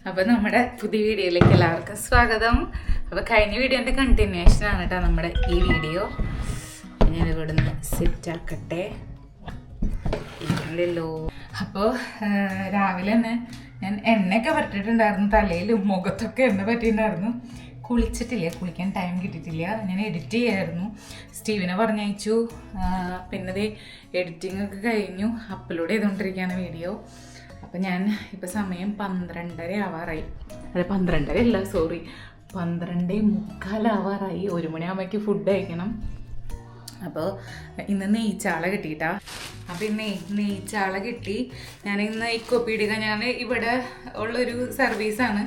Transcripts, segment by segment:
അപ്പോൾ നമ്മുടെ പുതിയ വീഡിയോയിലേക്ക് എല്ലാവർക്കും സ്വാഗതം. അപ്പോൾ കഴിഞ്ഞ വീഡിയോൻ്റെ കണ്ടിന്യൂഷൻ ആണ് കേട്ടോ നമ്മുടെ ഈ വീഡിയോ. ഞാനിവിടെ നിന്ന് സെറ്റ് ആക്കട്ടെ. ഇല്ലല്ലോ. അപ്പോൾ രാവിലെ തന്നെ ഞാൻ എണ്ണയൊക്കെ പറ്റിയിട്ടുണ്ടായിരുന്നു, തലയിലും മുഖത്തൊക്കെ എണ്ണ പറ്റിയിട്ടുണ്ടായിരുന്നു. കുളിച്ചിട്ടില്ല, കുളിക്കാൻ ടൈം കിട്ടിയിട്ടില്ല. ഞാൻ എഡിറ്റ് ചെയ്യായിരുന്നു, സ്റ്റീവിനെ പറഞ്ഞയച്ചു. പിന്നെ ഇത് എഡിറ്റിംഗ് ഒക്കെ കഴിഞ്ഞു, അപ്ലോഡ് ചെയ്തുകൊണ്ടിരിക്കുകയാണ് വീഡിയോ. അപ്പം ഞാൻ ഇപ്പോൾ സമയം 12:30 ആവാറായി. അതെ, 12:30 അല്ല, സോറി, 12:45 ആവാറായി. 1 മണിയാകുമ്പോഴേക്ക് ഫുഡ് കഴിക്കണം. അപ്പോൾ ഇന്ന് നെയ്ച്ചാള കിട്ടിയിട്ടാ. അപ്പോൾ ഇന്ന് നെയ്ച്ചാള കിട്ടി. ഞാൻ ഇന്ന് ഇക്കോപ്പീഡിക, ഞാൻ ഇവിടെ ഉള്ളൊരു സർവീസാണ്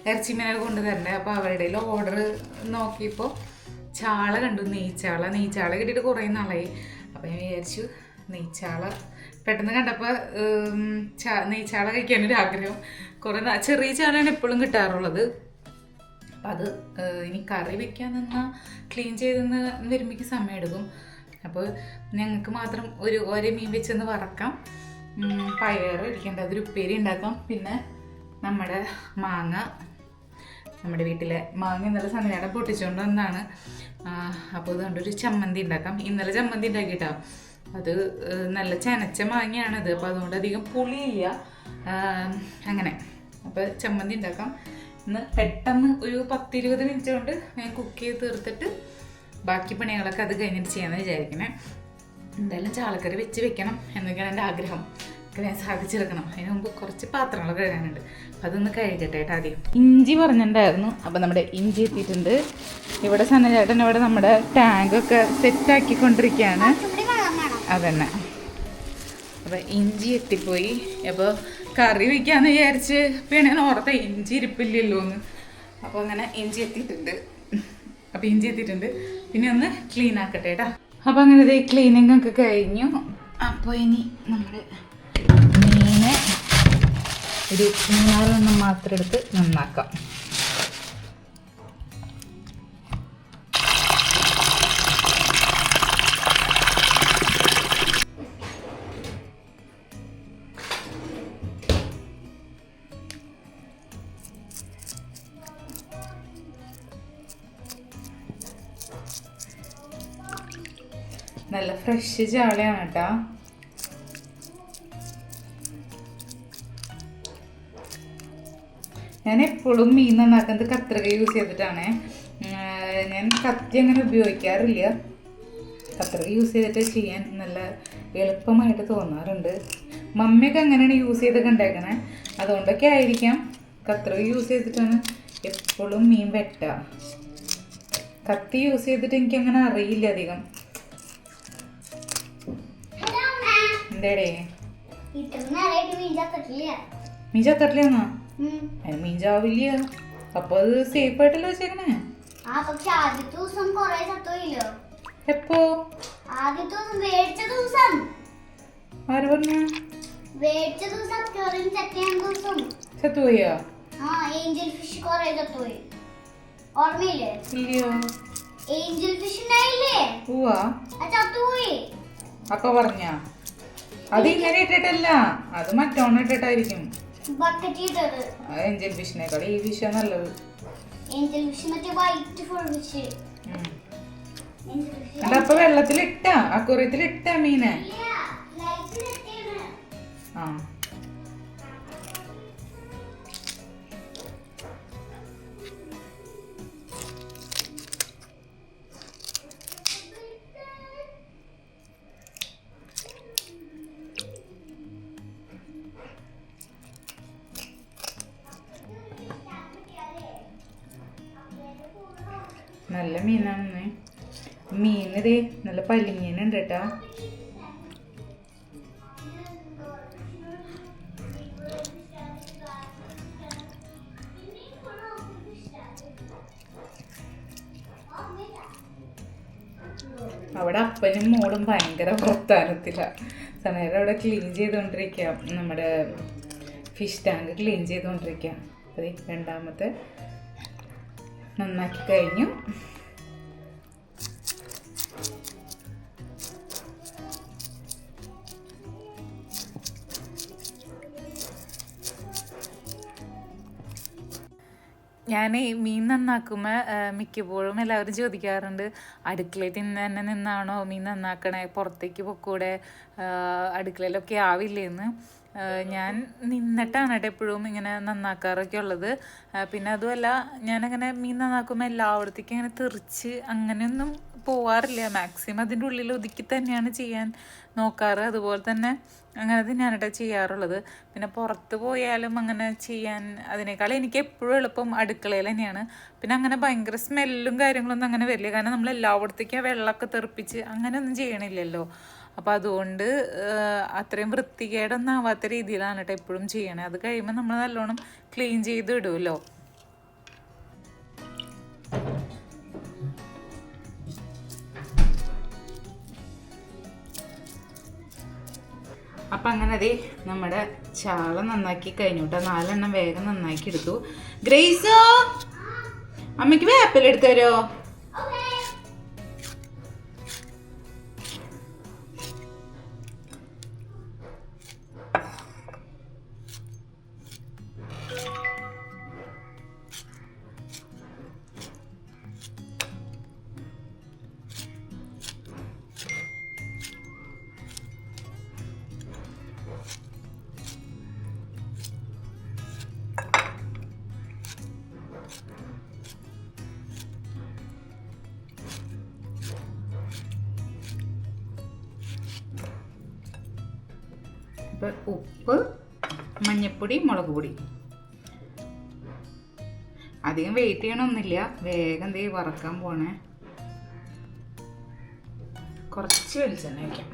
ഇറച്ചി മീനൊക്കെ കൊണ്ടുതരേണ്ടത്. അപ്പോൾ അവരുടെ ഓർഡർ നോക്കിയപ്പോൾ ചാള കണ്ടു, നെയ്ച്ചാള കിട്ടിയിട്ട് കുറേ നാളായി. അപ്പോൾ ഞാൻ വിചാരിച്ചു നെയ്ച്ചാള പെട്ടെന്ന് കണ്ടപ്പോൾ നെയ്ച്ചാള കഴിക്കാനൊരു ആഗ്രഹം. കുറേ ചെറിയ ചാളയാണ് എപ്പോഴും കിട്ടാറുള്ളത്. അപ്പം അത് ഇനി കറി വെക്കാൻ നിന്നാൽ ക്ലീൻ ചെയ്തെന്ന് വരുമ്പോഴേക്ക് സമയമെടുക്കും. അപ്പോൾ ഞങ്ങൾക്ക് മാത്രം ഒരേ മീൻ വെച്ചൊന്ന് വറക്കാം, പയറ് ഇരിക്കേണ്ട, അതൊരു ഉപ്പേരി ഉണ്ടാക്കാം. പിന്നെ നമ്മുടെ മാങ്ങ, നമ്മുടെ വീട്ടിലെ മാങ്ങ ഇന്നലെ സന്ധ്യയുടെ പൊട്ടിച്ചുകൊണ്ട് വന്നാണ്. അപ്പോൾ അതുകൊണ്ടൊരു ചമ്മന്തി ഉണ്ടാക്കാം. ഇന്നലെ ചമ്മന്തി ഉണ്ടാക്കിയിട്ടോ, അത് നല്ല ചെനച്ച മാങ്ങയാണിത്. അപ്പോൾ അതുകൊണ്ട് അധികം പുളിയില്ല. അങ്ങനെ അപ്പോൾ ചമ്മന്തി ഉണ്ടാക്കാം. ഇന്ന് പെട്ടെന്ന് ഒരു 10-20 മിനിറ്റ് കൊണ്ട് ഞാൻ കുക്ക് ചെയ്ത് തീർത്തിട്ട് ബാക്കി പണികളൊക്കെ അത് കഴിഞ്ഞിട്ട് ചെയ്യാമെന്ന് വിചാരിക്കണേ. എന്തായാലും ചാളക്കറി വെക്കണം എന്നൊക്കെയാണ് എൻ്റെ ആഗ്രഹം. ഞാൻ സാധിച്ചെടുക്കണം. അതിന് മുമ്പ് കുറച്ച് പാത്രങ്ങൾ കഴുകാനുണ്ട്, അപ്പം അതൊന്ന് കഴുകട്ടെ കേട്ടോ. ആദ്യം ഇഞ്ചി പറഞ്ഞിട്ടുണ്ടായിരുന്നു, അപ്പം നമ്മുടെ ഇഞ്ചി എത്തിയിട്ടുണ്ട്. ഇവിടെ സന്നചേട്ടൻ ഇവിടെ നമ്മുടെ ടാങ്കൊക്കെ സെറ്റാക്കിക്കൊണ്ടിരിക്കുകയാണ്. അതന്നെ, അപ്പം ഇഞ്ചി എത്തിപ്പോയി. അപ്പോൾ കറി വയ്ക്കാമെന്ന് വിചാരിച്ച് പിന്നെ ഞാൻ ഓർത്ത ഇഞ്ചി ഇരിപ്പില്ലല്ലോ എന്ന്. അപ്പോൾ അങ്ങനെ ഇഞ്ചി എത്തിയിട്ടുണ്ട്. പിന്നെ ഒന്ന് ക്ലീൻ ആക്കട്ടെ കേട്ടോ. അപ്പോൾ അങ്ങനെ ഇത് ക്ലീനിങ് ഒക്കെ കഴിഞ്ഞു. അപ്പോൾ ഇനി നമ്മൾ മീനെ ഒരു 3-4 എണ്ണം മാത്രം എടുത്ത് നന്നാക്കാം. നല്ല ഫ്രഷ് ചാളയാണ് കേട്ടോ. ഞാൻ എപ്പോഴും മീൻ നന്നാക്കുന്നത് കത്രിക യൂസ് ചെയ്തിട്ടാണ്. ഞാൻ കത്തി അങ്ങനെ ഉപയോഗിക്കാറില്ല. കത്രിക യൂസ് ചെയ്തിട്ട് ചെയ്യാൻ നല്ല എളുപ്പമായിട്ട് തോന്നാറുണ്ട്. മമ്മിയൊക്കെ അങ്ങനെയാണ് യൂസ് ചെയ്തൊക്കെ ഉണ്ടാക്കണേ. അതുകൊണ്ടൊക്കെ ആയിരിക്കാം കത്രിക യൂസ് ചെയ്തിട്ടാണ് എപ്പോഴും മീൻ വെട്ടുക. കത്തി യൂസ് ചെയ്തിട്ട് എനിക്കങ്ങനെ അറിയില്ല അധികം. എന്തേടേ മീൻ ചത്തട്ടില്ലെന്നാ? മീൻ ചാവില്ല. അപ്പൊ അത് സേഫ് ആയിട്ടല്ലോ വെച്ചേക്കണേ. എപ്പോ? ആര് പറഞ്ഞു? ചത്തുപോയോ? അപ്പൊ പറഞ്ഞ അത് ഇങ്ങനെ ഇട്ടിട്ടല്ല, അത് മറ്റോണം ഇട്ടിട്ടായിരിക്കും. ഏഞ്ചൽ ഫിഷിനേക്കാൾ ഈ ഫിഷാ നല്ലത്. അപ്പൊ വെള്ളത്തിലിട്ട അക്വേറിയത്തിലിട്ട മീനെ. ആ നല്ല മീനാണ്. മീനിത് നല്ല പലിങ്ങനുണ്ട് കേട്ടാ. അവിടെ അപ്പനും മോളും ഭയങ്കര വർത്താനത്തിലാണ്. സമയം അവിടെ ക്ലീൻ ചെയ്തുകൊണ്ടിരിക്കുക, നമ്മുടെ ഫിഷ് ടാങ്ക് ക്ലീൻ ചെയ്തുകൊണ്ടിരിക്കുക. അപ്പോൾ രണ്ടാമത്തെ നന്നാക്കി കഴിഞ്ഞു. ഞാൻ മീൻ നന്നാക്കുമ്പോൾ മിക്കപ്പോഴും എല്ലാവരും ചോദിക്കാറുണ്ട്, അടുക്കളയിൽ തന്നെ നിന്നാണോ മീൻ നന്നാക്കണേ, പുറത്തേക്ക് പൊക്കൂടെ, അടുക്കളയിലൊക്കെ ആവില്ലേന്ന്. ഞാൻ നിന്നിട്ടാണ് കേട്ടോ എപ്പോഴും ഇങ്ങനെ നന്നാക്കാറൊക്കെ ഉള്ളത്. പിന്നെ അതുമല്ല, ഞാനങ്ങനെ മീൻ നന്നാക്കുമ്പോൾ എല്ലായിടത്തേക്കും അങ്ങനെ തെറിച്ച് അങ്ങനെയൊന്നും പോവാറില്ല. മാക്സിമം അതിൻ്റെ ഉള്ളിൽ ഒതുക്കി തന്നെയാണ് ചെയ്യാൻ നോക്കാറ്. അതുപോലെ തന്നെ അങ്ങനെ തന്നെയാണ് കേട്ടോ ചെയ്യാറുള്ളത്. പിന്നെ പുറത്ത് പോയാലും അങ്ങനെ ചെയ്യാൻ അതിനേക്കാൾ എനിക്ക് എപ്പോഴും എളുപ്പം അടുക്കളയിൽ തന്നെയാണ്. പിന്നെ അങ്ങനെ ഭയങ്കര സ്മെല്ലും കാര്യങ്ങളൊന്നും അങ്ങനെ വരില്ല, കാരണം നമ്മൾ എല്ലായിടത്തേക്കും വെള്ളമൊക്കെ തെറിപ്പിച്ച് അങ്ങനെയൊന്നും ചെയ്യണില്ലല്ലോ. അപ്പം അതുകൊണ്ട് അത്രയും വൃത്തികേടൊന്നും ആവാത്ത രീതിയിലാണ് കേട്ടോ എപ്പോഴും ചെയ്യണേ. അത് കഴിയുമ്പോൾ നമ്മൾ നല്ലോണം ക്ലീൻ ചെയ്ത് ഇടുമല്ലോ. അപ്പം അങ്ങനെ അതെ നമ്മുടെ ചാള നന്നാക്കി കഴിഞ്ഞു കേട്ടോ. 4 എണ്ണം വേഗം നന്നാക്കി എടുത്തു. ഗ്രേസോ, അമ്മയ്ക്ക് വേപ്പില എടുത്തു തരോ? ഉപ്പ്, മഞ്ഞപ്പൊടി, മുളക് പൊടി. അധികം വെയിറ്റ് ചെയ്യണമൊന്നുമില്ല, വേഗം ദേ വറക്കാൻ പോണേ. കുറച്ച് വെളിച്ചെണ്ണ വയ്ക്കാം.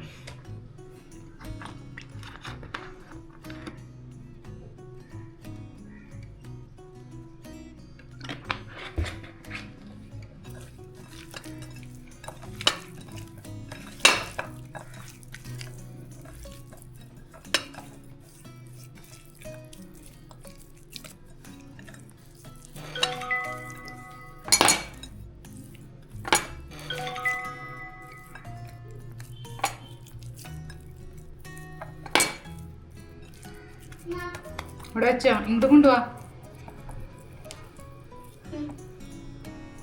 ഇവിടെ വെച്ചോ, ഇങ്ങോട്ട് കൊണ്ടുപോവാ.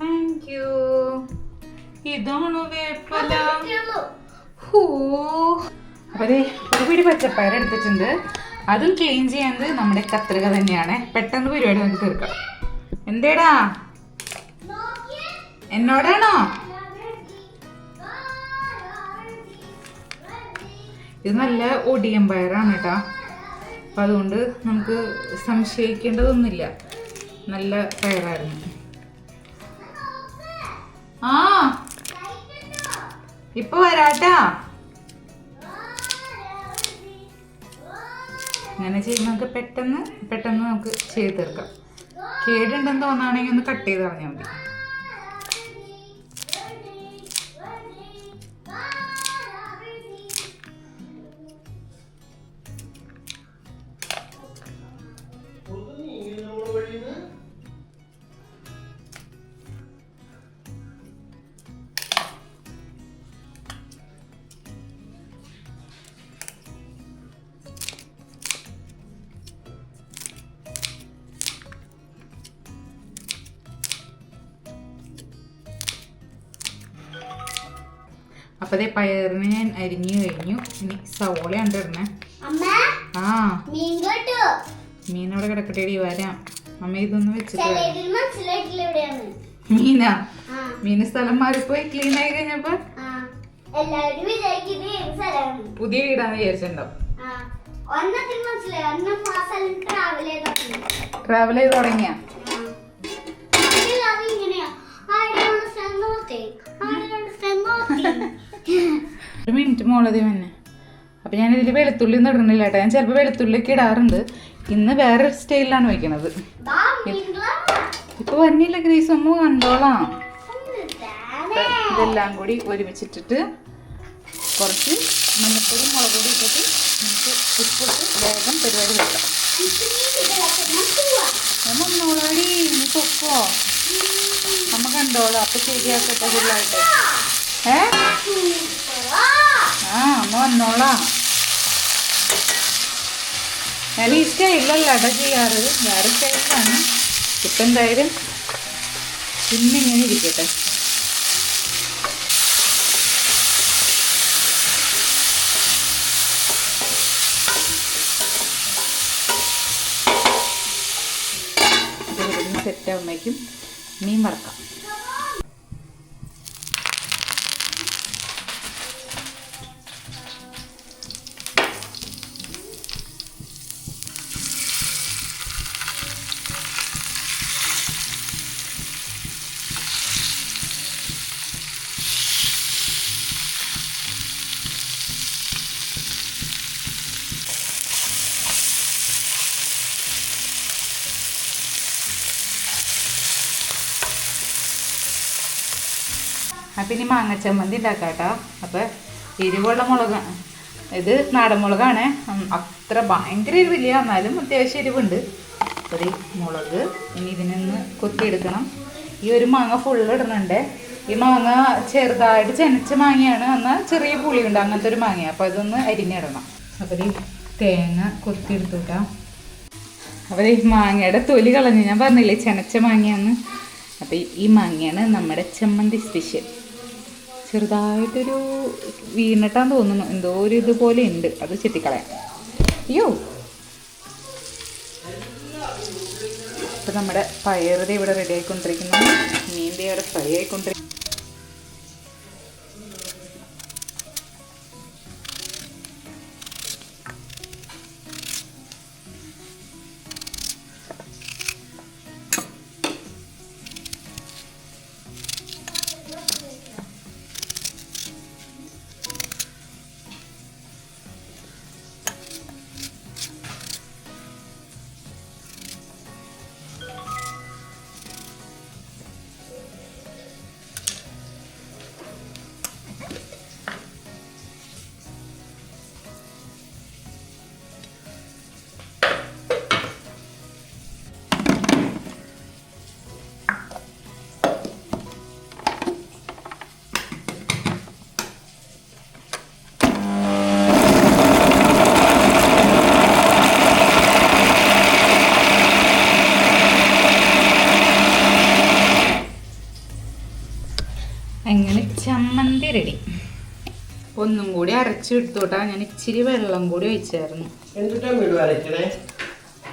Thank you. ഇതാണോ വേപ്പല? അപ്പൊ അതെ ഒരു പിടി പച്ചപ്പയർ എടുത്തിട്ടുണ്ട്. അതും ക്ലീൻ ചെയ്യാൻ നമ്മുടെ കത്രിക തന്നെയാണ്. പെട്ടെന്ന് പരിപാടി നമുക്ക് തീർക്കാം. എന്തേടാ, എന്നോടാണോ? ഇത് നല്ല ഒടിയൻ പയറാണ് കേട്ടോ. അപ്പം അതുകൊണ്ട് നമുക്ക് സംശയിക്കേണ്ടതൊന്നുമില്ല, നല്ല പയറായിരുന്നു. ആ ഇപ്പൊ വരാട്ടാ. അങ്ങനെ ചെയ്യുമ്പോൾ നമുക്ക് പെട്ടെന്ന് നമുക്ക് ചെയ്ത് തീർക്കാം. കേടുണ്ടെന്ന് തോന്നുകയാണെങ്കിൽ ഒന്ന് കട്ട് ചെയ്ത് കളഞ്ഞാൽ മതി. അപ്പൊ അതേ പയറിന് ഞാൻ അരിഞ്ഞു കഴിഞ്ഞു. ഇനി സവോളയാണ് ഇടണേ. ആ മീൻ അവിടെ കിടക്കട്ടെ, വരാം. അമ്മ ഇതൊന്നും വെച്ചിട്ട് മീനാ? മീന് സ്ഥലം മാറിപ്പോയി ക്ലീൻ ആയി കഴിഞ്ഞപ്പോ പുതിയ വീടാന്ന് വിചാരിച്ചിട്ടുണ്ടാവും. ട്രാവൽ ചെയ്ത് തുടങ്ങിയ ഒരു മിനിറ്റ് മോളതി തന്നെ. അപ്പൊ ഞാൻ ഇതിൽ വെളുത്തുള്ളി ഒന്നും ഇടണില്ല കേട്ടോ. ഞാൻ ചിലപ്പോൾ വെളുത്തുള്ളിയൊക്കെ ഇടാറുണ്ട്. ഇന്ന് വേറെ സ്റ്റൈലിലാണ് വയ്ക്കണത്. ഇപ്പൊ വന്നില്ല ഗ്രീസ്, അമ്മ കണ്ടോളാം. ഇതെല്ലാം കൂടി ഒരുമിച്ചിട്ടിട്ട് കുറച്ച് മഞ്ഞപ്പൊടി, മുളക് പൊടി ഇട്ടിട്ട് നമുക്ക് ഉപ്പിട്ട് വേഗം പരിപാടി വെക്കാം. വന്നോളാടി, നീ പൊക്കോ, അമ്മ കണ്ടോളാം. അപ്പൊ ശരിയാക്കട്ടെ ഫുള്ളായിട്ട്. അമ്മ വന്നോളാം. ഞാൻ ഈ സ്റ്റൈലല്ല കേട്ടോ ചെയ്യാറ്, വേറെ സ്റ്റൈലാണ്. അപ്പം എന്തായാലും ഇന്നിങ്ങനെ ഇരിക്കട്ടെ. സെറ്റ് ആകുമ്പോഴേക്കും മീൻ വറക്കാം. അപ്പം ഇനി മാങ്ങച്ചമ്മന്തി ഉണ്ടാക്കാം കേട്ടോ. അപ്പം എരിവുള്ള മുളകാണ് ഇത്, നാടൻ മുളകാണ്. അത്ര ഭയങ്കര എരിവില്ല, എന്നാലും അത്യാവശ്യം എരിവുണ്ട്. അപ്പോൾ ഈ മുളക് ഇനി ഇതിനൊന്ന് കൊത്തിയെടുക്കണം. ഈ ഒരു മാങ്ങ ഫുള്ള് ഇടുന്നുണ്ട്. ഈ മാങ്ങ ചെറുതായിട്ട് ചെനച്ച മാങ്ങയാണ്, എന്നാൽ ചെറിയ പുളിയുണ്ട്, അങ്ങനത്തെ ഒരു മാങ്ങയാണ്. അപ്പോൾ അതൊന്ന് അരിഞ്ഞിടണം. അപ്പോൾ ഈ തേങ്ങ കൊത്തിയെടുത്തുട്ടാ. അപ്പോൾ ഈ മാങ്ങയുടെ തൊലി കളഞ്ഞ്, ഞാൻ പറഞ്ഞില്ലേ ചെനച്ച മാങ്ങയാന്ന്. അപ്പോൾ ഈ മാങ്ങയാണ് നമ്മുടെ ചമ്മന്തി സ്പെഷ്യൽ. ചെറുതായിട്ടൊരു വീണിട്ടാന്ന് തോന്നുന്നു, എന്തോ ഒരു ഇതുപോലെ ഉണ്ട്, അത് ചെത്തിക്കളയാം. അയ്യോ. ഇപ്പം നമ്മുടെ പയറുടെ ഇവിടെ റെഡി ആയിക്കൊണ്ടിരിക്കുന്നു, മീൻ്റെ അവിടെ ഫ്രൈ ആയിക്കൊണ്ടിരിക്കുന്നു. അങ്ങനെ ചമ്മന്തി റെഡി. ഒന്നും കൂടി അരച്ചെടുത്തോട്ടാ. ഞാൻ ഇച്ചിരി വെള്ളം കൂടി ഒഴിച്ചായിരുന്നു.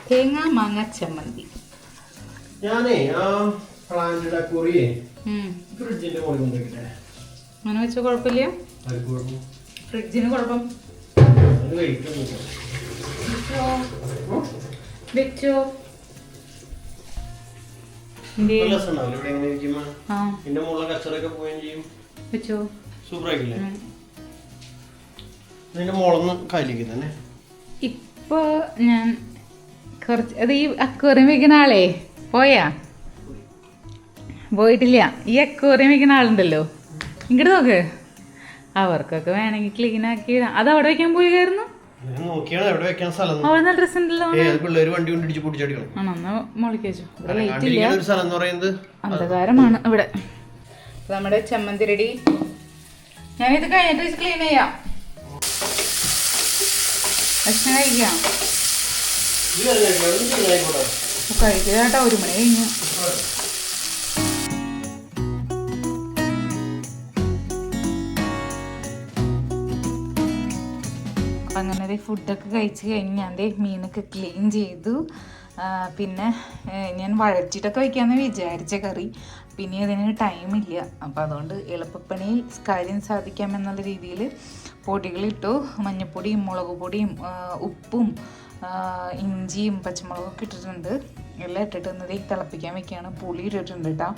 തേങ്ങ മാങ്ങ ചമ്മന്തി. അങ്ങനെ വെച്ചോ, കുഴപ്പമില്ല. ഫ്രിഡ്ജിന് കുഴപ്പം വെച്ചോ. ഇപ്പൊ ഞാൻ കുറച്ച് അത് ഈ അക്വേറിയം വെക്കുന്ന ആളെ പോയിട്ടില്ല. ഈ അക്വേറിയം വെക്കുന്ന ആളുണ്ടല്ലോ, ഇങ്ങോട്ട് നോക്ക്. അവർക്കൊക്കെ വേണമെങ്കിൽ ക്ലീൻ ആക്കി അത് അവിടെ വെക്കാൻ പോയിരുന്നു. അന്ധകാരമാണ് ഇവിടെ. നമ്മുടെ ചമ്മന്തി റെഡി. ഞാനിത് കഴിഞ്ഞിട്ട് ക്ലീൻ ചെയ്യാം. ഭക്ഷണം കഴിക്കാം. കഴിക്കാട്ടോ, 1 മണി കഴിഞ്ഞു. അങ്ങനെ ഫുഡൊക്കെ കഴിച്ച് കഴിഞ്ഞ് ഞാൻ മീനൊക്കെ ക്ലീൻ ചെയ്തു. പിന്നെ ഞാൻ വഴറ്റിട്ടൊക്കെ വയ്ക്കാമെന്ന് വിചാരിച്ച കറി, പിന്നെ അതിന് ടൈമില്ല. അപ്പോൾ അതുകൊണ്ട് എളുപ്പപ്പണിയിൽ കാര്യം സാധിക്കാമെന്നുള്ള രീതിയിൽ പൊടികളിട്ടു. മഞ്ഞൾപ്പൊടിയും മുളക് പൊടിയും ഉപ്പും ഇഞ്ചിയും പച്ചമുളകൊക്കെ ഇട്ടിട്ടുണ്ട്. എല്ലാം ഇട്ടിട്ട് ഇന്നത് തിളപ്പിക്കാൻ വെക്കുകയാണ്. പുളി ഇട്ടിട്ടുണ്ട് കേട്ടോ.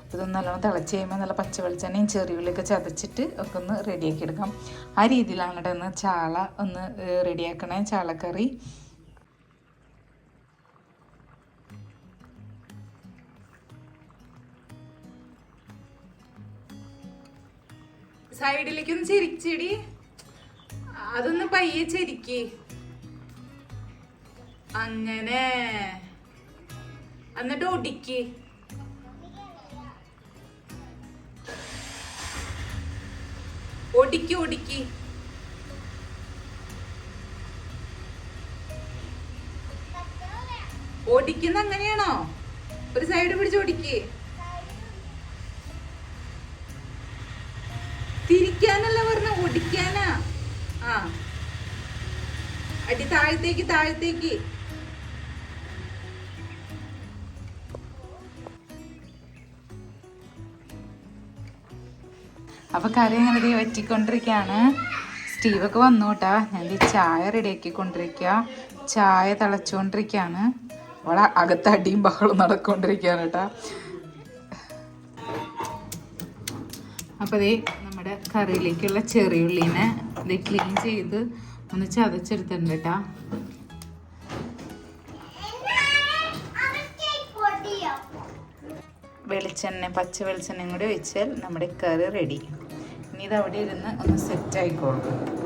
അപ്പോൾ ഇതൊന്ന് നല്ലോണം തിളച്ച് കഴിയുമ്പോൾ നല്ല പച്ച വെളിച്ചെണ്ണയും ചെറിയുള്ളിയൊക്കെ ചതച്ചിട്ട് ഒക്കെ ഒന്ന് റെഡിയാക്കി എടുക്കാം. ആ രീതിയിലാണ് കേട്ടോ ഒന്ന് ചാള ഒന്ന് റെഡിയാക്കണേ, ചാളക്കറി. സൈഡിലേക്കൊന്ന് ചെരിച്ചെടി, അതൊന്ന് പയ്യെ ചെരിക്ക്. അങ്ങനെ എന്നിട്ട് ഒടിക്ക്. ഒടിക്ക് ഒടിക്ക്. ഒടിക്കുന്ന അങ്ങനെയാണോ? ഒരു സൈഡ് പിടിച്ചോടിക്ക്. തിരിക്കാനല്ല പറഞ്ഞ, ഓടിക്കാനാ. ആ അടി, താഴത്തേക്ക് താഴത്തേക്ക്. അപ്പൊ കറി അങ്ങനെ വറ്റിക്കൊണ്ടിരിക്കുകയാണ്. സ്റ്റീവൊക്കെ വന്നു കേട്ടാ. ഞാൻ ചായ റെഡിയാക്കിക്കൊണ്ടിരിക്കുക. ചായ തിളച്ചുകൊണ്ടിരിക്കുകയാണ്. അവിടെ അകത്തടിയും ബഹളം നടക്കൊണ്ടിരിക്കുകയാണ് കേട്ടാ. അപ്പോൾ ദേ നമ്മുടെ കറിയിലേക്കുള്ള ചെറിയുള്ളീനെ ഇത് ക്ലീൻ ചെയ്ത് ഒന്ന് ചതച്ചെടുത്തിട്ടുണ്ട് കേട്ടാ. വെളിച്ചെണ്ണ, പച്ച വെളിച്ചെണ്ണയും കൂടി ഒഴിച്ചാൽ നമ്മുടെ കറി റെഡി. ഇനി ഇത് അവിടെ ഇരുന്ന് ഒന്ന് സെറ്റ് ആയിക്കോളും.